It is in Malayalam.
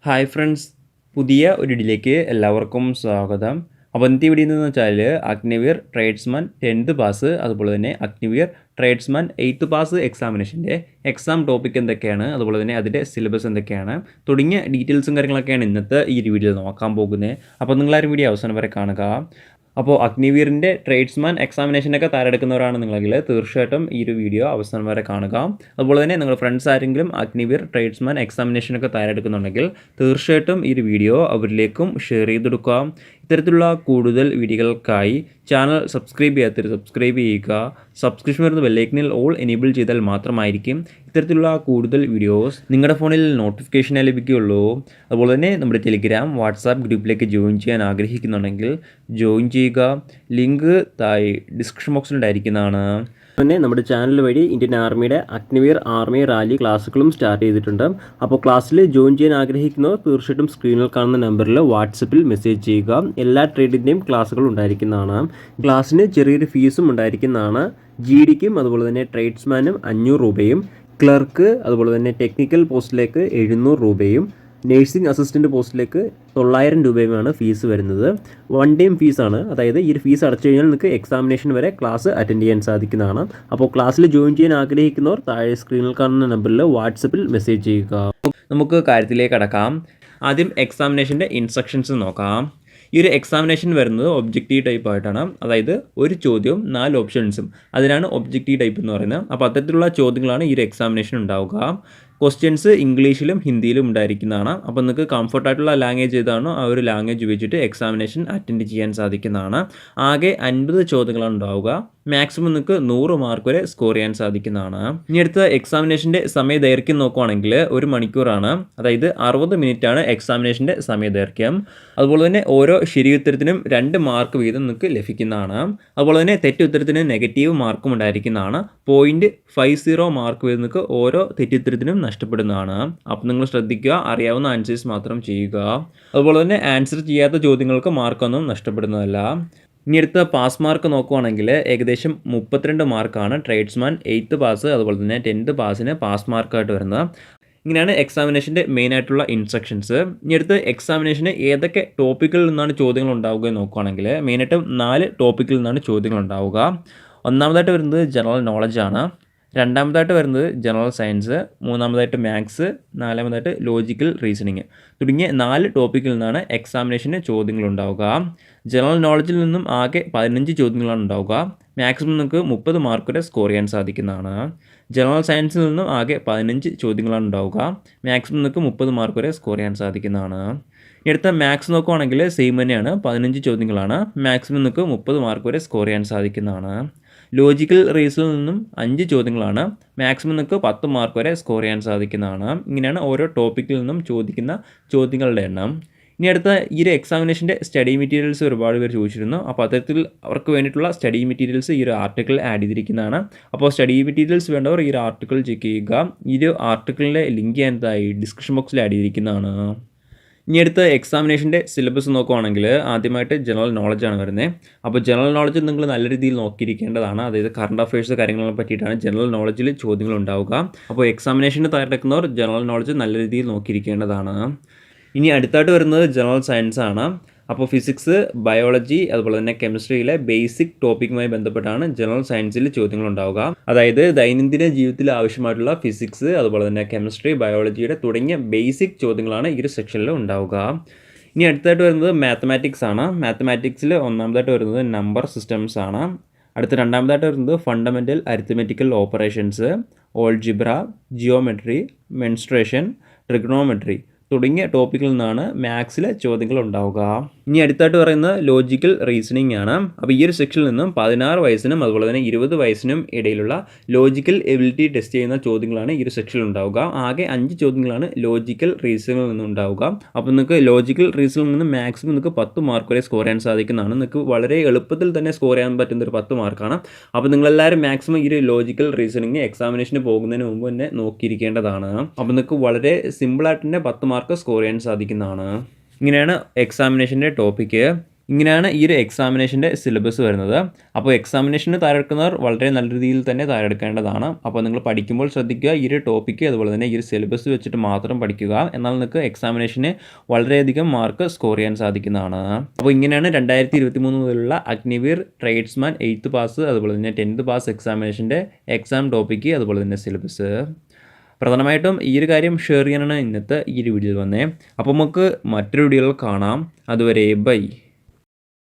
ഹായ് ഫ്രണ്ട്സ്, പുതിയ ഒരു വീഡിയോയിലേക്ക് എല്ലാവർക്കും സ്വാഗതം. അപ്പോൾ ഇന്നത്തെ വീഡിയോ എന്ന് വെച്ചാൽ അഗ്നിവീർ ട്രേഡ്സ്മാൻ 10th പാസ്, അതുപോലെ തന്നെ അഗ്നിവീർ ട്രേഡ്സ്മാൻ 8th പാസ് എക്സാമിനേഷൻ്റെ എക്സാം ടോപ്പിക് എന്തൊക്കെയാണ്, അതുപോലെ തന്നെ അതിൻ്റെ സിലബസ് എന്തൊക്കെയാണ് തുടങ്ങിയ ഡീറ്റെയിൽസും കാര്യങ്ങളൊക്കെയാണ് ഇന്നത്തെ ഈ ഒരു വീഡിയോയിൽ നോക്കാൻ പോകുന്നത്. അപ്പോൾ നിങ്ങളാരും വീഡിയോ അവസാനം വരെ കാണുക. അപ്പോൾ അഗ്നിവീറിൻ്റെ ട്രേഡ്സ്മാൻ എക്സാമിനേഷനൊക്കെ തയ്യാറെടുക്കുന്നവരാണ് നിങ്ങളെങ്കിൽ തീർച്ചയായിട്ടും ഈ ഒരു വീഡിയോ അവസാനം വരെ കാണുക. അതുപോലെ തന്നെ നിങ്ങളുടെ ഫ്രണ്ട്സ് ആരെങ്കിലും അഗ്നിവീർ ട്രേഡ്സ്മാൻ എക്സാമിനേഷനൊക്കെ തയ്യാറെടുക്കുന്നുണ്ടെങ്കിൽ തീർച്ചയായിട്ടും ഈ ഒരു വീഡിയോ അവരിലേക്കും ഷെയർ ചെയ്തെടുക്കുക. ഇത്തരത്തിലുള്ള കൂടുതൽ വീഡിയോകൾക്കായി ചാനൽ സബ്സ്ക്രൈബ് ചെയ്യാത്തവർ സബ്സ്ക്രൈബ് ചെയ്യുക. സബ്സ്ക്രിപ്ഷൻ വരുന്ന ബെല്ലൈക്കനിൽ ഓൾ എനേബിൾ ചെയ്താൽ മാത്രമായിരിക്കും ഇത്തരത്തിലുള്ള കൂടുതൽ വീഡിയോസ് നിങ്ങളുടെ ഫോണിൽ നോട്ടിഫിക്കേഷനായി ലഭിക്കുകയുള്ളൂ. അതുപോലെ തന്നെ നമ്മുടെ ടെലിഗ്രാം വാട്സാപ്പ് ഗ്രൂപ്പിലേക്ക് ജോയിൻ ചെയ്യാൻ ആഗ്രഹിക്കുന്നുണ്ടെങ്കിൽ ജോയിൻ ചെയ്യുക. ലിങ്ക് താഴെ ഡിസ്ക്രിപ്ഷൻ ബോക്സിൽ ഉണ്ടായിരിക്കുന്നതാണ്. പിന്നെ നമ്മുടെ ചാനൽ വഴി ഇന്ത്യൻ ആർമിയുടെ അഗ്നിവീർ ആർമി റാലി ക്ലാസ്സുകളും സ്റ്റാർട്ട് ചെയ്തിട്ടുണ്ട്. അപ്പോൾ ക്ലാസ്സിൽ ജോയിൻ ചെയ്യാൻ ആഗ്രഹിക്കുന്നവർ തീർച്ചയായിട്ടും സ്ക്രീനിൽ കാണുന്ന നമ്പറിൽ വാട്സപ്പിൽ മെസ്സേജ് ചെയ്യുക. എല്ലാ ട്രേഡിൻ്റെയും ക്ലാസ്സുകൾ ഉണ്ടായിരിക്കുന്നതാണ്. ക്ലാസ്സിന് ചെറിയൊരു ഫീസും ഉണ്ടായിരിക്കുന്നതാണ്. GDക്കും അതുപോലെ തന്നെ ട്രേഡ്സ്മാനും 500 രൂപയും, ക്ലർക്ക് അതുപോലെ തന്നെ ടെക്നിക്കൽ പോസ്റ്റിലേക്ക് 700 രൂപയും, നേഴ്സിംഗ് അസിസ്റ്റൻറ്റ് പോസ്റ്റിലേക്ക് 900 രൂപയുമാണ് ഫീസ് വരുന്നത്. 1 ടൈം ഫീസാണ്. അതായത് ഈ ഒരു ഫീസ് അടച്ചു കഴിഞ്ഞാൽ നിങ്ങൾക്ക് എക്സാമിനേഷൻ വരെ ക്ലാസ് അറ്റൻഡ് ചെയ്യാൻ സാധിക്കുന്നതാണ്. അപ്പോൾ ക്ലാസ്സിൽ ജോയിൻ ചെയ്യാൻ ആഗ്രഹിക്കുന്നവർ താഴെ സ്ക്രീനിൽ കാണുന്ന നമ്പറിൽ വാട്സപ്പിൽ മെസ്സേജ് ചെയ്യുക. നമുക്ക് കാര്യത്തിലേക്ക് കടക്കാം. ആദ്യം എക്സാമിനേഷൻ്റെ ഇൻസ്ട്രക്ഷൻസ് നോക്കാം. ഈ ഒരു എക്സാമിനേഷൻ വരുന്നത് ഒബ്ജക്റ്റീവ് ടൈപ്പ് ആയിട്ടാണ്. അതായത് ഒരു ചോദ്യവും 4 ഓപ്ഷൻസും, അതിനാണ് ഒബ്ജക്റ്റീവ് ടൈപ്പ് എന്ന് പറയുന്നത്. അപ്പോൾ അത്തരത്തിലുള്ള ചോദ്യങ്ങളാണ് ഈ ഒരു എക്സാമിനേഷൻ ഉണ്ടാവുക. ക്വസ്റ്റ്യൻസ് ഇംഗ്ലീഷിലും ഹിന്ദിയിലും ഉണ്ടായിരിക്കുന്നതാണ്. അപ്പോൾ നിങ്ങൾക്ക് കംഫർട്ടായിട്ടുള്ള ലാംഗ്വേജ് ഏതാണോ ആ ഒരു ലാംഗ്വേജ് വെച്ചിട്ട് എക്സാമിനേഷൻ അറ്റൻഡ് ചെയ്യാൻ സാധിക്കുന്നതാണ്. ആകെ 50 ചോദ്യങ്ങളാണ് ഉണ്ടാവുക. മാക്സിമം നിങ്ങൾക്ക് 100 മാർക്ക് വരെ സ്കോർ ചെയ്യാൻ സാധിക്കുന്നതാണ്. ഇനി അടുത്ത എക്സാമിനേഷൻ്റെ സമയദൈർഘ്യം നോക്കുകയാണെങ്കിൽ 1 മണിക്കൂറാണ്. അതായത് 60 മിനിറ്റാണ് എക്സാമിനേഷൻ്റെ സമയദൈർഘ്യം. അതുപോലെ തന്നെ ഓരോ ശരി ഉത്തരത്തിനും 2 മാർക്ക് വീതം നിങ്ങൾക്ക് ലഭിക്കുന്നതാണ്. അതുപോലെ തന്നെ തെറ്റുത്തരത്തിന് നെഗറ്റീവ് മാർക്കും ഉണ്ടായിരിക്കുന്നതാണ്. 0.50 മാർക്ക് വീതം നിങ്ങൾക്ക് ഓരോ തെറ്റുത്തരത്തിനും നഷ്ടപ്പെടുന്നതാണ്. അപ്പോൾ നിങ്ങൾ ശ്രദ്ധിക്കുക, അറിയാവുന്ന ആൻസേഴ്സ് മാത്രം ചെയ്യുക. അതുപോലെ തന്നെ ആൻസർ ചെയ്യാത്ത ചോദ്യങ്ങൾക്ക് മാർക്കൊന്നും നഷ്ടപ്പെടുന്നതല്ല. ഇനി അടുത്ത പാസ് മാർക്ക് നോക്കുവാണെങ്കിൽ ഏകദേശം 32 മാർക്കാണ് ട്രേഡ്സ്മാൻ 8th പാസ് അതുപോലെ തന്നെ 10th പാസിന് പാസ് മാർക്കായിട്ട് വരുന്നത്. ഇങ്ങനെയാണ് എക്സാമിനേഷൻ്റെ മെയിനായിട്ടുള്ള ഇൻസ്ട്രക്ഷൻസ്. ഇനി അടുത്ത് എക്സാമിനേഷന് ഏതൊക്കെ ടോപ്പിക്കിൽ നിന്നാണ് ചോദ്യങ്ങൾ ഉണ്ടാവുക എന്ന് നോക്കുകയാണെങ്കിൽ മെയിനായിട്ടും 4 ടോപ്പിക്കിൽ നിന്നാണ് ചോദ്യങ്ങൾ ഉണ്ടാവുക. ഒന്നാമതായിട്ട് വരുന്നത് ജനറൽ നോളജാണ്. രണ്ടാമതായിട്ട് വരുന്നത് ജനറൽ സയൻസ്, മൂന്നാമതായിട്ട് മാത്സ്, നാലാമതായിട്ട് ലോജിക്കൽ റീസണിങ് തുടങ്ങിയ 4 ടോപ്പിക്കിൽ നിന്നാണ് എക്സാമിനേഷന് ചോദ്യങ്ങൾ ഉണ്ടാവുക. ജനറൽ നോളജിൽ നിന്നും ആകെ 15 ചോദ്യങ്ങളാണ് ഉണ്ടാവുക. മാക്സിമം നിങ്ങൾക്ക് 30 മാർക്ക് വരെ സ്കോർ ചെയ്യാൻ സാധിക്കുന്നതാണ്. ജനറൽ സയൻസിൽ നിന്നും ആകെ 15 ചോദ്യങ്ങളാണ് ഉണ്ടാവുക. മാക്സിമം നിങ്ങൾക്ക് 30 മാർക്ക് വരെ സ്കോർ ചെയ്യാൻ സാധിക്കുന്നതാണ്. ഇനി അടുത്ത മാത്സ് നോക്കുവാണെങ്കിൽ സെയിം തന്നെയാണ്, 15 ചോദ്യങ്ങളാണ്. മാക്സിമം നിങ്ങൾക്ക് 30 മാർക്ക് വരെ സ്കോർ ചെയ്യാൻ സാധിക്കുന്നതാണ്. ലോജിക്കൽ റീസണിൽ നിന്നും 5 ചോദ്യങ്ങളാണ്. മാക്സിമം നിങ്ങൾക്ക് 10 മാർക്ക് വരെ സ്കോർ ചെയ്യാൻ സാധിക്കുന്നതാണ്. ഇങ്ങനെയാണ് ഓരോ ടോപ്പിക്കിൽ നിന്നും ചോദിക്കുന്ന ചോദ്യങ്ങളുടെ എണ്ണം. ഇനി അടുത്ത ഈ ഒരു എക്സാമിനേഷൻ്റെ സ്റ്റഡി മെറ്റീരിയൽസ് ഒരുപാട് പേര് ചോദിച്ചിരുന്നു. അപ്പോൾ അത്തരത്തിൽ അവർക്ക് വേണ്ടിയിട്ടുള്ള സ്റ്റഡി മെറ്റീരിയൽസ് ഈ ഒരു ആർട്ടിക്കിൾ ആഡ് ചെയ്തിരിക്കുന്നതാണ്. അപ്പോൾ സ്റ്റഡി മെറ്റീരിയൽസ് വേണ്ടവർ ഈ ഒരു ആർട്ടിക്കിൾ ചെക്ക് ചെയ്യുക. ഈ ഒരു ആർട്ടിക്കിളിൻ്റെ ലിങ്ക് ഞാൻ ഡിസ്ക്രിപ്ഷൻ ബോക്സിൽ ആഡ് ചെയ്തിരിക്കുന്നതാണ്. ഇനി അടുത്ത എക്സാമിനേഷൻ്റെ സിലബസ് നോക്കുവാണെങ്കിൽ ആദ്യമായിട്ട് ജനറൽ നോളജാണ് വരുന്നത്. അപ്പോൾ ജനറൽ നോളജ് നിങ്ങൾ നല്ല രീതിയിൽ നോക്കിയിരിക്കേണ്ടതാണ്. അതായത് കറണ്ട് അഫയേഴ്സ് കാര്യങ്ങളെ പറ്റിയിട്ടാണ് ജനറൽ നോളജിൽ ചോദ്യങ്ങൾ ഉണ്ടാവുക. അപ്പോൾ എക്സാമിനേഷന് തയ്യാറെടുക്കുന്നവർ ജനറൽ നോളജ് നല്ല രീതിയിൽ നോക്കിയിരിക്കേണ്ടതാണ്. ഇനി അടുത്തായിട്ട് വരുന്നത് ജനറൽ സയൻസ് ആണ്. അപ്പോൾ ഫിസിക്സ്, ബയോളജി അതുപോലെ തന്നെ കെമിസ്ട്രിയിലെ ബേസിക് ടോപ്പിക്കുമായി ബന്ധപ്പെട്ടാണ് ജനറൽ സയൻസിൽ ചോദ്യങ്ങൾ ഉണ്ടാവുക. അതായത് ദൈനംദിന ജീവിതത്തിൽ ആവശ്യമായിട്ടുള്ള ഫിസിക്സ് അതുപോലെ തന്നെ കെമിസ്ട്രി, ബയോളജിയുടെ തുടങ്ങിയ ബേസിക് ചോദ്യങ്ങളാണ് ഈ ഒരു സെക്ഷനിൽ ഉണ്ടാവുക. ഇനി അടുത്തായിട്ട് വരുന്നത് മാത്തമാറ്റിക്സ് ആണ്. മാത്തമാറ്റിക്സിൽ ഒന്നാമതായിട്ട് വരുന്നത് നമ്പർ സിസ്റ്റംസ് ആണ്. അടുത്ത രണ്ടാമതായിട്ട് വരുന്നത് fundamental അരിത്മെറ്റിക്കൽ operations, algebra, geometry, menstruation, trigonometry തുടങ്ങിയ ടോപ്പിക്കിൽ നിന്നാണ് മാത്സിലെ ചോദ്യങ്ങൾ ഉണ്ടാവുക. ഇനി അടുത്തായിട്ട് പറയുന്നത് ലോജിക്കൽ റീസണിങ് ആണ്. അപ്പോൾ ഈ ഒരു സെക്ഷനിൽ നിന്നും 16 വയസ്സിനും അതുപോലെ തന്നെ 20 വയസ്സിനും ഇടയിലുള്ള ലോജിക്കൽ എബിലിറ്റി ടെസ്റ്റ് ചെയ്യുന്ന ചോദ്യങ്ങളാണ് ഈ ഒരു സെക്ഷനിൽ ഉണ്ടാവുക. ആകെ 5 ചോദ്യങ്ങളാണ് ലോജിക്കൽ റീസണിൽ നിന്നും ഉണ്ടാവുക. അപ്പോൾ നിങ്ങൾക്ക് ലോജിക്കൽ റീസണിൽ നിന്ന് മാക്സിമം നിങ്ങൾക്ക് 10 മാർക്ക് വരെ സ്കോർ ചെയ്യാൻ സാധിക്കുന്നതാണ്. നിങ്ങൾക്ക് വളരെ എളുപ്പത്തിൽ തന്നെ സ്കോർ ചെയ്യാൻ പറ്റുന്ന ഒരു 10 മാർക്കാണ്. അപ്പോൾ നിങ്ങളെല്ലാവരും മാക്സിമം ഈ ഒരു ലോജിക്കൽ റീസണിങ് എക്സാമിനേഷന് പോകുന്നതിന് മുമ്പ് തന്നെ നോക്കിയിരിക്കേണ്ടതാണ്. അപ്പോൾ നിങ്ങൾക്ക് വളരെ സിമ്പിളായിട്ട് തന്നെ 10 മാർക്ക് സ്കോർ ചെയ്യാൻ സാധിക്കുന്നതാണ്. ഇങ്ങനെയാണ് എക്സാമിനേഷൻ്റെ ടോപ്പിക്ക്. ഇങ്ങനെയാണ് ഈ ഒരു എക്സാമിനേഷൻ്റെ സിലബസ് വരുന്നത്. അപ്പോൾ എക്സാമിനേഷന് തയ്യാറെടുക്കുന്നവർ വളരെ നല്ല രീതിയിൽ തന്നെ തയ്യാറെടുക്കേണ്ടതാണ്. അപ്പോൾ നിങ്ങൾ പഠിക്കുമ്പോൾ ശ്രദ്ധിക്കുക, ഈ ഒരു ടോപ്പിക്ക് അതുപോലെ തന്നെ ഈ ഒരു സിലബസ് വെച്ചിട്ട് മാത്രം പഠിക്കുക. എന്നാൽ നിങ്ങൾക്ക് എക്സാമിനേഷന് വളരെയധികം മാർക്ക് സ്കോർ ചെയ്യാൻ സാധിക്കുന്നതാണ്. അപ്പോൾ ഇങ്ങനെയാണ് 2023 മുതലുള്ള അഗ്നിവീർ ട്രേഡ്സ്മാൻ 8th പാസ് അതുപോലെ തന്നെ 10th പാസ് എക്സാമിനേഷൻ്റെ എക്സാം ടോപ്പിക്ക് അതുപോലെ തന്നെ സിലബസ്. പ്രധാനമായിട്ടും ഈ ഒരു കാര്യം ഷെയർ ചെയ്യാനാണ് ഇന്നത്തെ ഈ ഒരു വീഡിയോയിൽ വന്നേ. അപ്പോൾ നമുക്ക് മറ്റൊരു വീഡിയോയിൽ കാണാം. അതുവരെ ബൈ.